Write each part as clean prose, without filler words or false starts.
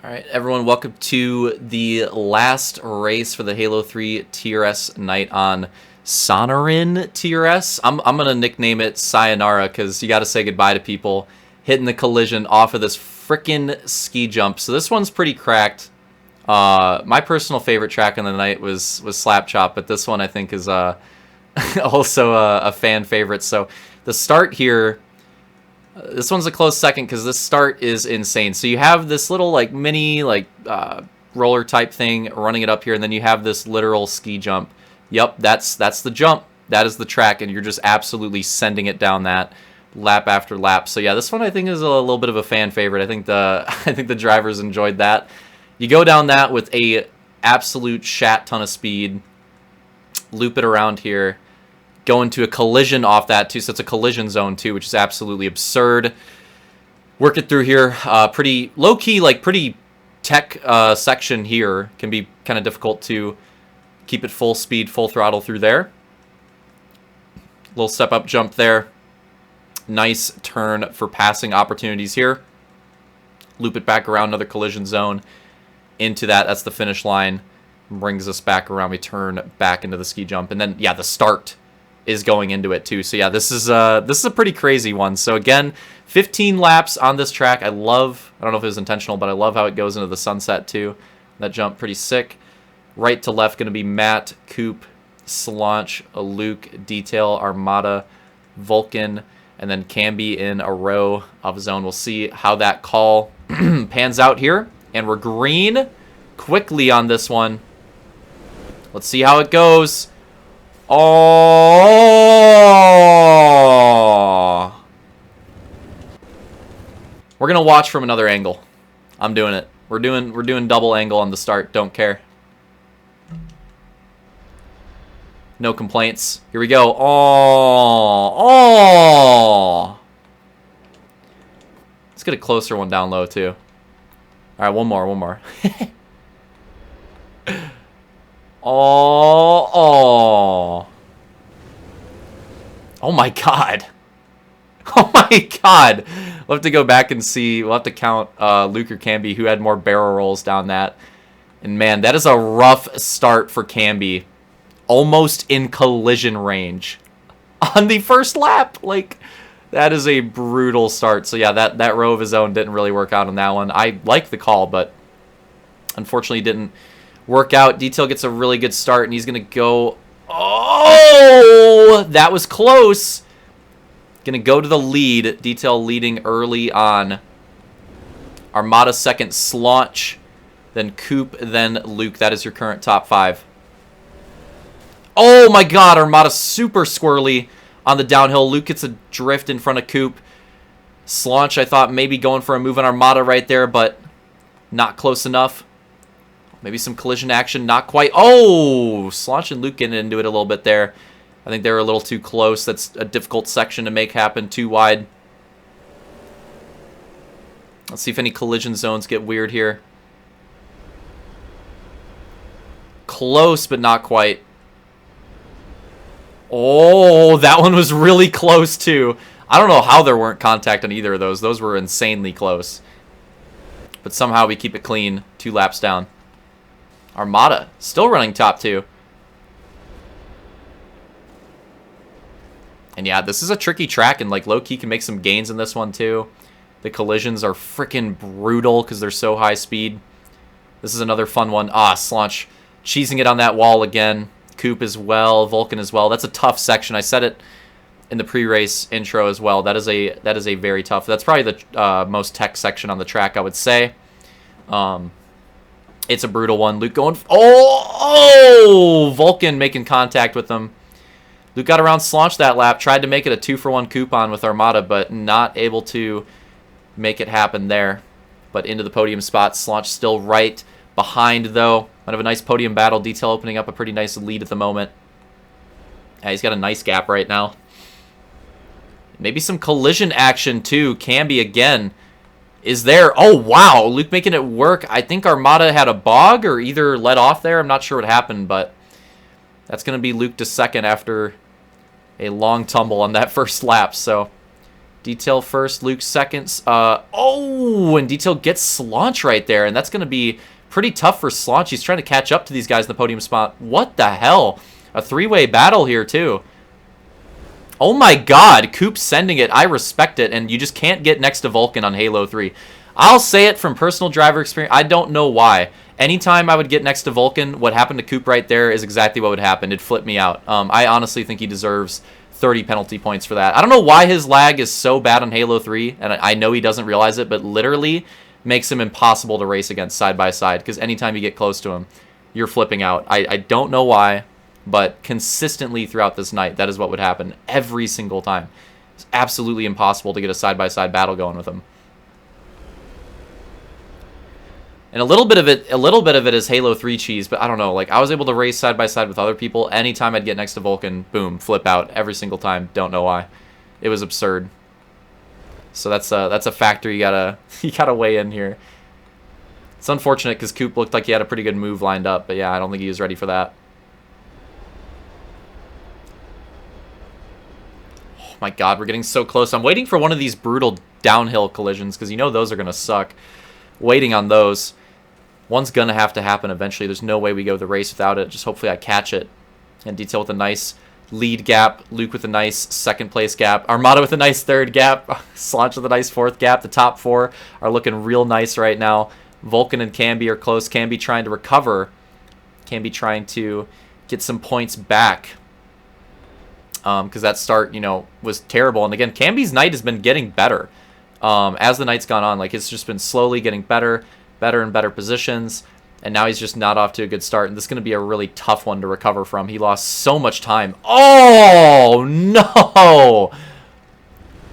All right, everyone, welcome to the last race for the Halo 3 TRS night on Sonoran TRS. I'm going to nickname it Sayonara because you got to say goodbye to people hitting the collision off of this frickin' ski jump. So this one's pretty cracked. My personal favorite track on the night was Slap Chop, but this one I think is also a fan favorite. So the start here... This one's a close second because this start is insane. So you have this little like mini roller type thing running it up here, and then you have this literal ski jump. Yep, that's the jump. That is the track, and you're just absolutely sending it down that lap after lap. So yeah, this one I think is a little bit of a fan favorite. I think the drivers enjoyed that. You go down that with a absolute shat ton of speed, loop it around here. Go into a collision off that too, so it's a collision zone too, which is absolutely absurd. Work it through here. Pretty low-key, like pretty tech section here. Can be kind of difficult to keep it full speed, full throttle through there. Little step-up jump there. Nice turn for passing opportunities here. Loop it back around another collision zone into that. That's the finish line. Brings us back around. We turn back into the ski jump. And then, yeah, the start is going into it too. So yeah, this is a pretty crazy one. So again, 15 laps on this track. I don't know if it was intentional, but I love how it goes into the sunset too. That jump pretty sick. Right to left going to be Matt, Koop, Slaunch, Luke, Detail, Armada, Vulcan, and then Camby in a row of zone. We'll see how that call pans out here. And we're green quickly on this one. Let's see how it goes. Oh! We're gonna watch from another angle. I'm doing it. We're doing double angle on the start. Don't care. No complaints. Here we go. Oh! Oh! Let's get a closer one down low too. All right, one more. Oh my god. Oh my god. We'll have to go back and see. We'll have to count Luke or Camby who had more barrel rolls down that. And man, that is a rough start for Camby. Almost in collision range on the first lap. Like, that is a brutal start. So yeah, that row of his own didn't really work out on that one. I like the call, but unfortunately didn't work out. Detail gets a really good start, and he's going to go... Oh! That was close. Going to go to the lead. Detail leading early on. Armada second, Slaunch, then Koop, then Luke. That is your current top five. Oh my god, Armada super squirrely on the downhill. Luke gets a drift in front of Koop. Slaunch, I thought maybe going for a move on Armada right there, but not close enough. Maybe some collision action, not quite. Oh, Slaunch and Luke getting into it a little bit there. I think they were a little too close. That's a difficult section to make happen, too wide. Let's see if any collision zones get weird here. Close, but not quite. Oh, that one was really close, too. I don't know how there weren't contact on either of those. Those were insanely close. But somehow we keep it clean, 2 laps down. Armada, still running top 2. And yeah, this is a tricky track, and like low-key can make some gains in this one too. The collisions are freaking brutal because they're so high speed. This is another fun one. Ah, Slaunch cheesing it on that wall again. Koop as well, Vulcan as well. That's a tough section. I said it in the pre-race intro as well. That is a very tough. That's probably the most tech section on the track, I would say. It's a brutal one. Luke going... Oh! Vulcan making contact with them. Luke got around Slaunch that lap. Tried to make it a 2-for-1 coupon with Armada, but not able to make it happen there. But into the podium spot. Slaunch still right behind, though. Might have a nice podium battle. Detail opening up a pretty nice lead at the moment. Yeah, he's got a nice gap right now. Maybe some collision action, too. Camby again is there. Oh, wow. Luke making it work. I think Armada had a bog or either let off there. I'm not sure what happened, but that's going to be Luke to second after a long tumble on that first lap. So Detail first, Luke seconds. Oh, and Detail gets Slaunch right there, and that's going to be pretty tough for Slaunch. He's trying to catch up to these guys in the podium spot. What the hell? A three-way battle here, too. Oh my god, Koop sending it. I respect it, and you just can't get next to Vulcan on Halo 3. I'll say it from personal driver experience. I don't know why. Anytime I would get next to Vulcan, what happened to Koop right there is exactly what would happen. It'd flip me out. I honestly think he deserves 30 penalty points for that. I don't know why his lag is so bad on Halo 3, and I know he doesn't realize it, but literally makes him impossible to race against side by side, because anytime you get close to him, you're flipping out. I don't know why, but consistently throughout this night, that is what would happen every single time. It's absolutely impossible to get a side-by-side battle going with him. And a little bit of it is Halo 3 cheese, but I don't know. Like, I was able to race side by side with other people. Anytime I'd get next to Vulcan, boom, flip out every single time. Don't know why. It was absurd. So that's a factor you gotta weigh in here. It's unfortunate because Koop looked like he had a pretty good move lined up, but yeah, I don't think he was ready for that. Oh my god, we're getting so close. I'm waiting for one of these brutal downhill collisions because you know those are gonna suck. Waiting on those. One's gonna have to happen eventually. There's no way we go the race without it. Just hopefully I catch it. And Detail with a nice lead gap. Luke with a nice second place gap. Armada with a nice third gap. Slaunch with a nice fourth gap. The top four are looking real nice right now. Vulcan and Camby are close. Camby trying to recover. Camby trying to get some points back. Because that start, you know, was terrible. And again, Camby's night has been getting better. As the night's gone on, like, it's just been slowly getting better and better positions, and now he's just not off to a good start, and this is going to be a really tough one to recover from. He lost so much time. Oh, no!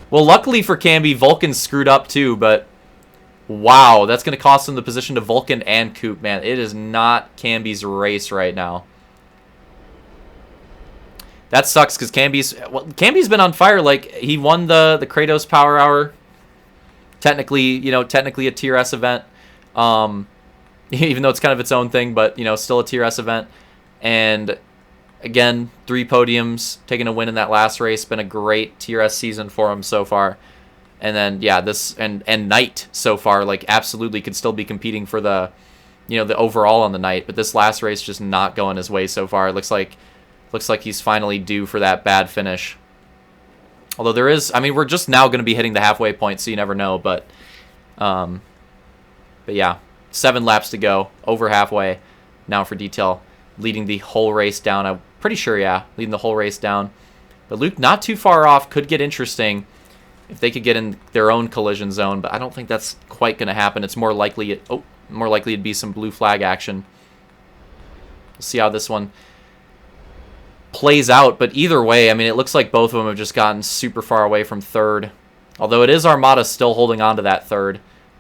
Well, luckily for Camby, Vulcan screwed up too, but wow, that's going to cost him the position to Vulcan and Koop, man. It is not Camby's race right now. That sucks, because Camby's been on fire. Like, he won the Kratos Power Hour. Technically a TRS event, even though it's kind of its own thing, but, you know, still a TRS event. And again, 3 podiums, taking a win in that last race. Been a great TRS season for him so far. And then, yeah, this and night so far, like, absolutely could still be competing for the, you know, the overall on the night. But this last race just not going his way so far. It looks like he's finally due for that bad finish. Although there is, I mean, we're just now going to be hitting the halfway point, so you never know. But yeah, 7 laps to go, over halfway now for Detail, leading the whole race down. I'm pretty sure, yeah, leading the whole race down. But Luke not too far off, could get interesting if they could get in their own collision zone. But I don't think that's quite going to happen. It's more likely it'd be some blue flag action. We'll see how this one plays out, but either way, I mean, it looks like both of them have just gotten super far away from third. Although it is Armada still holding on to that third.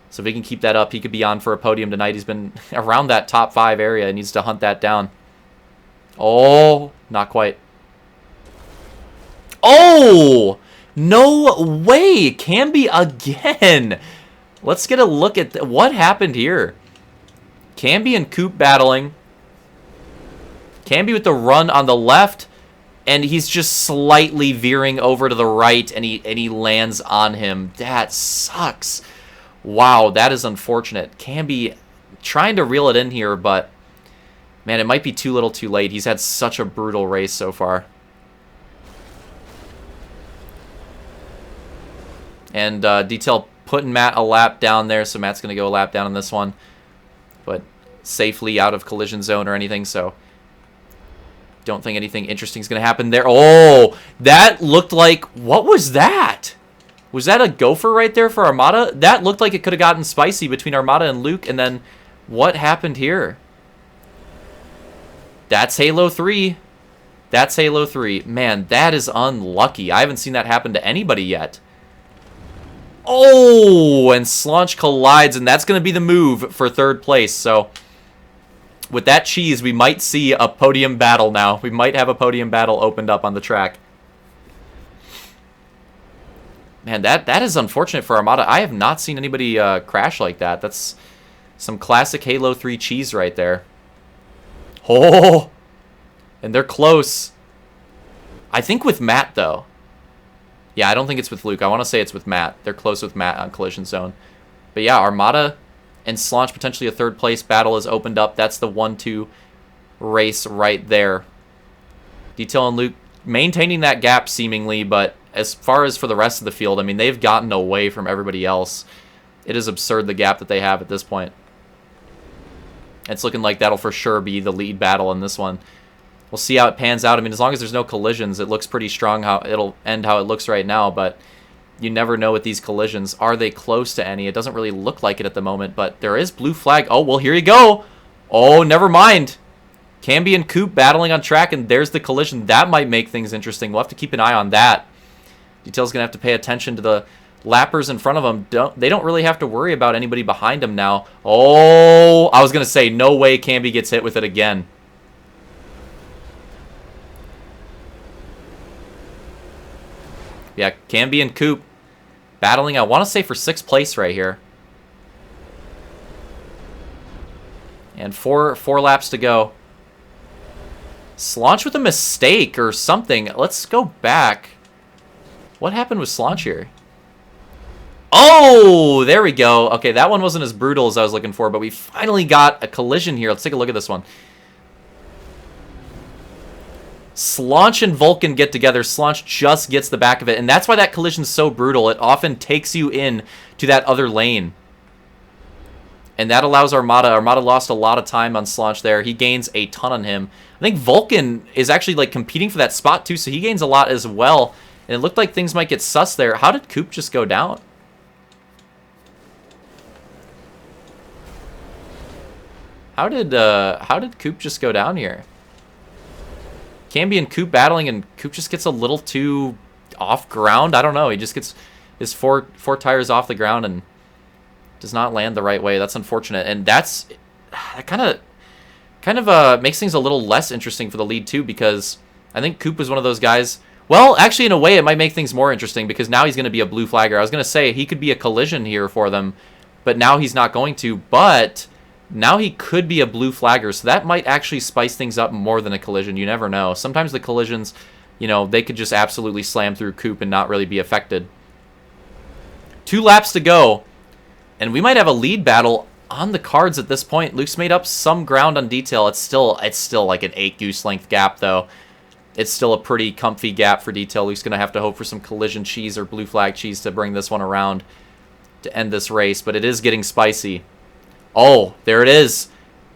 So if he can keep that up, he could be on for a podium tonight. He's been around that top 5 area and needs to hunt that down. Oh, not quite. Oh, no way. Camby again. Let's get a look at what happened here. Camby and Koop battling. Camby with the run on the left, and he's just slightly veering over to the right, and he lands on him. That sucks. Wow, that is unfortunate. Camby trying to reel it in here, but man, it might be too little too late. He's had such a brutal race so far. And Detail putting Matt a lap down there, so Matt's going to go a lap down on this one, but safely out of collision zone or anything, so don't think anything interesting is going to happen there. Oh, that looked like... What was that? Was that a gopher right there for Armada? That looked like it could have gotten spicy between Armada and Luke. And then what happened here? That's Halo 3. That's Halo 3. Man, that is unlucky. I haven't seen that happen to anybody yet. Oh, and Slaunch collides, and that's going to be the move for third place. So with that cheese, we might see a podium battle now. We might have a podium battle opened up on the track. Man, that is unfortunate for Armada. I have not seen anybody crash like that. That's some classic Halo 3 cheese right there. Oh, and they're close. I think with Matt, though. Yeah, I don't think it's with Luke. I want to say it's with Matt. They're close with Matt on collision zone. But yeah, Armada and Slaunch, potentially a third place battle is opened up. That's the 1-2 race right there. Detail and Luke maintaining that gap seemingly, but as far as for the rest of the field, I mean, they've gotten away from everybody else. It is absurd the gap that they have at this point. It's looking like that'll for sure be the lead battle in this one. We'll see how it pans out. I mean, as long as there's no collisions, it looks pretty strong how it'll end how it looks right now, but you never know with these collisions. Are they close to any? It doesn't really look like it at the moment, but there is blue flag. Oh, well, here you go. Oh, never mind. Camby and Koop battling on track, and there's the collision. That might make things interesting. We'll have to keep an eye on that. Detail's going to have to pay attention to the lappers in front of them. They don't really have to worry about anybody behind them now. Oh, I was going to say, no way Camby gets hit with it again. Yeah, Camby and Koop battling, I want to say, for 6th place right here. And four laps to go. Slaunch with a mistake or something. Let's go back. What happened with Slaunch here? Oh, there we go. Okay, that one wasn't as brutal as I was looking for, but we finally got a collision here. Let's take a look at this one. Slaunch and Vulcan get together. Slaunch just gets the back of it, and that's why that collision's so brutal. It often takes you in to that other lane. And that allows Armada. Armada lost a lot of time on Slaunch there. He gains a ton on him. I think Vulcan is actually like competing for that spot too, so he gains a lot as well. And it looked like things might get sus there. How did Koop just go down? How did Koop just go down here? Camby and Koop battling, and Koop just gets a little too off ground. I don't know. He just gets his four tires off the ground and does not land the right way. That's unfortunate, and that kind of makes things a little less interesting for the lead too, because I think Koop was one of those guys. Well, actually, in a way, it might make things more interesting because now he's going to be a blue flagger. I was going to say he could be a collision here for them, but now he's not going to. But now he could be a blue flagger, so that might actually spice things up more than a collision. You never know. Sometimes the collisions, you know, they could just absolutely slam through Koop and not really be affected. 2 laps to go, and we might have a lead battle on the cards at this point. Luke's made up some ground on Detail. It's still like an 8 goose length gap, though. It's still a pretty comfy gap for Detail. Luke's going to have to hope for some collision cheese or blue flag cheese to bring this one around to end this race, but it is getting spicy. Oh, there it is.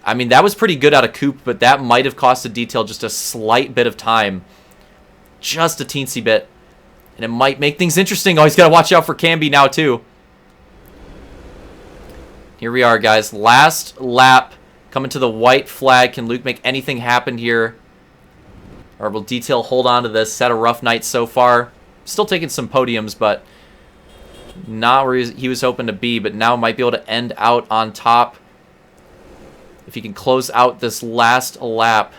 I mean, that was pretty good out of Koop, but that might have costed Detail just a slight bit of time. Just a teensy bit. And it might make things interesting. Oh, he's got to watch out for Camby now, too. Here we are, guys. Last lap. Coming to the white flag. Can Luke make anything happen here? Or will Detail hold on to this? Had a rough night so far. Still taking some podiums, but not where he was hoping to be, but now might be able to end out on top if he can close out this last lap.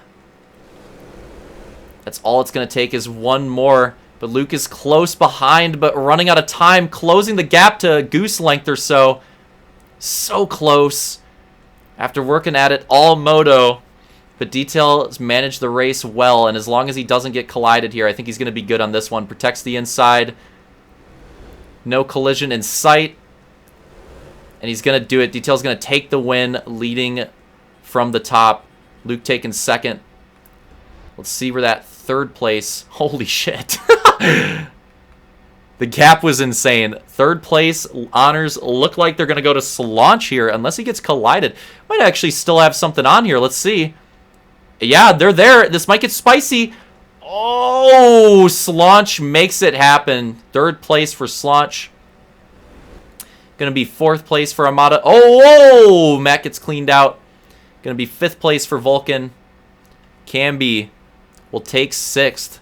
That's all it's going to take is one more, but Luke is close behind, but running out of time, closing the gap to goose length or so. So close after working at it all moto, but Detail has managed the race well, and as long as he doesn't get collided here, I think he's going to be good on this one. Protects the inside. No collision in sight. And he's going to do it. Detail's going to take the win, leading from the top. Luke taking second. Let's see where that 3rd place... Holy shit. The gap was insane. 3rd place honors look like they're going to go to Slaunch here, unless he gets collided. Might actually still have something on here. Let's see. Yeah, they're there. This might get spicy. Oh, Slaunch makes it happen. 3rd place for Slaunch. Going to be 4th place for Armada. Oh, Matt gets cleaned out. Going to be 5th place for Vulcan. Camby will take 6th.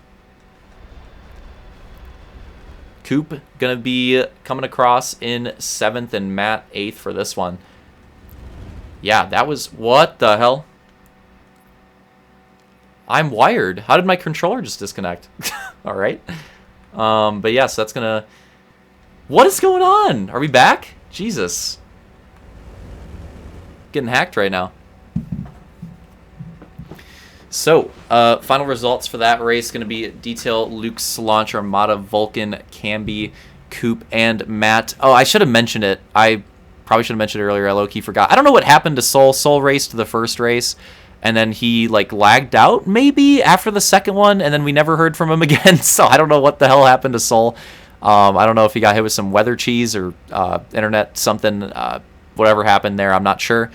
Koop going to be coming across in 7th and Matt 8th for this one. Yeah, that was... What the hell? I'm wired. How did my controller just disconnect? All right. But yes, that's going to... What is going on? Are we back? Jesus. Getting hacked right now. So, final results for that race going to be Detail, Luke, Slaunch, Armada, Vulcan, Camby, Koop, and Matt. Oh, I should have mentioned it. I probably should have mentioned it earlier. I low-key forgot. I don't know what happened to Soul. Soul raced the first race, and then he, like, lagged out, maybe, after the second one, and then we never heard from him again, so I don't know what the hell happened to Soul. I don't know if he got hit with some weather cheese or internet something, whatever happened there, I'm not sure.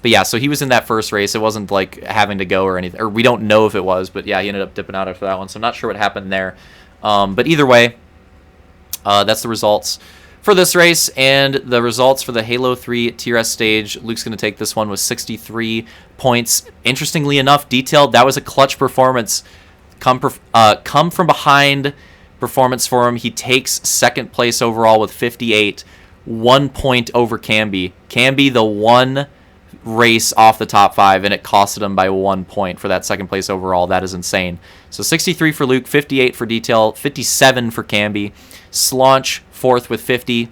But yeah, so he was in that first race. It wasn't like having to go or anything, or we don't know if it was, but yeah, he ended up dipping out after that one. So I'm not sure what happened there. But either way, that's the results for this race, and the results for the Halo 3 TRS stage. Luke's going to take this one with 63 points. Interestingly enough, Detailed, that was a clutch performance. Come from behind performance for him. He takes second place overall with 58, 1 point over Camby. Camby, the one race off the top 5, and it costed him by 1 point for that second place overall. That is insane. So 63 for Luke, 58 for Detail, 57 for Camby. Slaunch fourth with 50.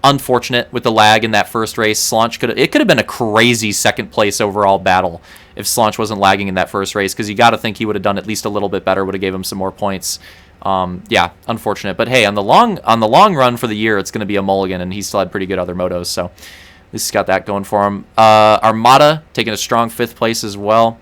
Unfortunate with the lag in that first race. Slaunch could have been a crazy second place overall battle if Slaunch wasn't lagging in that first race, because you got to think he would have done at least a little bit better, would have gave him some more points. Yeah, unfortunate, but hey, on the long run for the year, it's going to be a mulligan, and he still had pretty good other motos, so at least he's got that going for him. Armada taking a strong 5th place as well.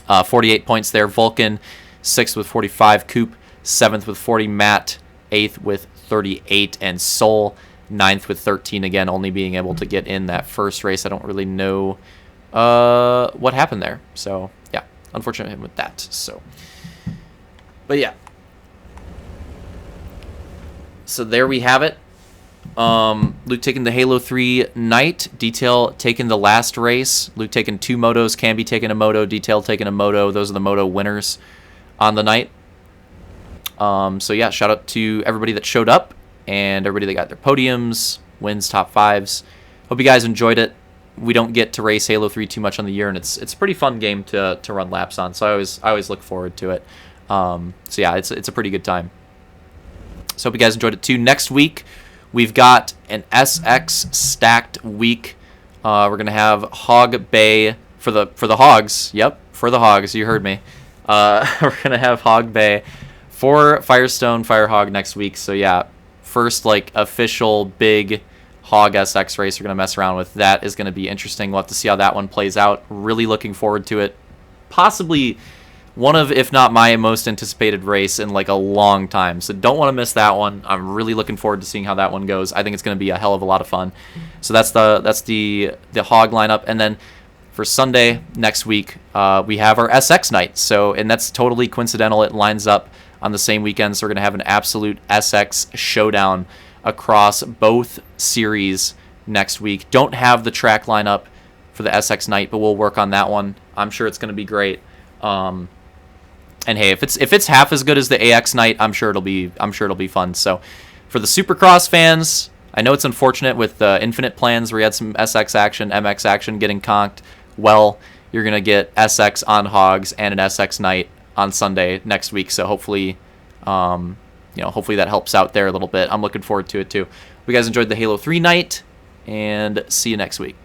48 points there. Vulcan 6th with 45. Koop 7th with 40. Matt 8th with 38. And Soul 9th with 13. Again, only being able to get in that first race. I don't really know what happened there. So yeah, unfortunate with that. So, but yeah. So there we have it. Luke taking the Halo 3 night. Detail taking the last race. Luke taking 2 motos. Camby taking a moto. Detail taking a moto. Those are the moto winners on the night. So yeah, shout out to everybody that showed up and everybody that got their podiums, wins, top 5s. Hope you guys enjoyed it. We don't get to race Halo 3 too much on the year, and it's a pretty fun game to run laps on. So I always look forward to it. So yeah, it's a pretty good time. So hope you guys enjoyed it too. Next week, we've got an SX stacked week. We're gonna have Hog Bay for the Hogs. Yep, for the Hogs. You heard me. We're gonna have Hog Bay for Firestone Firehog next week. So yeah, first like official big Hog SX race we're gonna mess around with. That is gonna be interesting. We'll have to see how that one plays out. Really looking forward to it. Possibly one of, if not my most anticipated race in like a long time. So don't want to miss that one. I'm really looking forward to seeing how that one goes. I think it's going to be a hell of a lot of fun. So that's the Hog lineup. And then for Sunday next week, we have our SX night. So, and that's totally coincidental. It lines up on the same weekend. So we're going to have an absolute SX showdown across both series next week. Don't have the track lineup for the SX night, but we'll work on that one. I'm sure it's going to be great. And hey, if it's half as good as the AX night, I'm sure it'll be fun. So, for the Supercross fans, I know it's unfortunate with the Infinite plans where you had some SX action, MX action getting conked. Well, you're gonna get SX on Hogs and an SX night on Sunday next week. So hopefully, hopefully that helps out there a little bit. I'm looking forward to it too. Hope you guys enjoyed the Halo 3 night, and see you next week.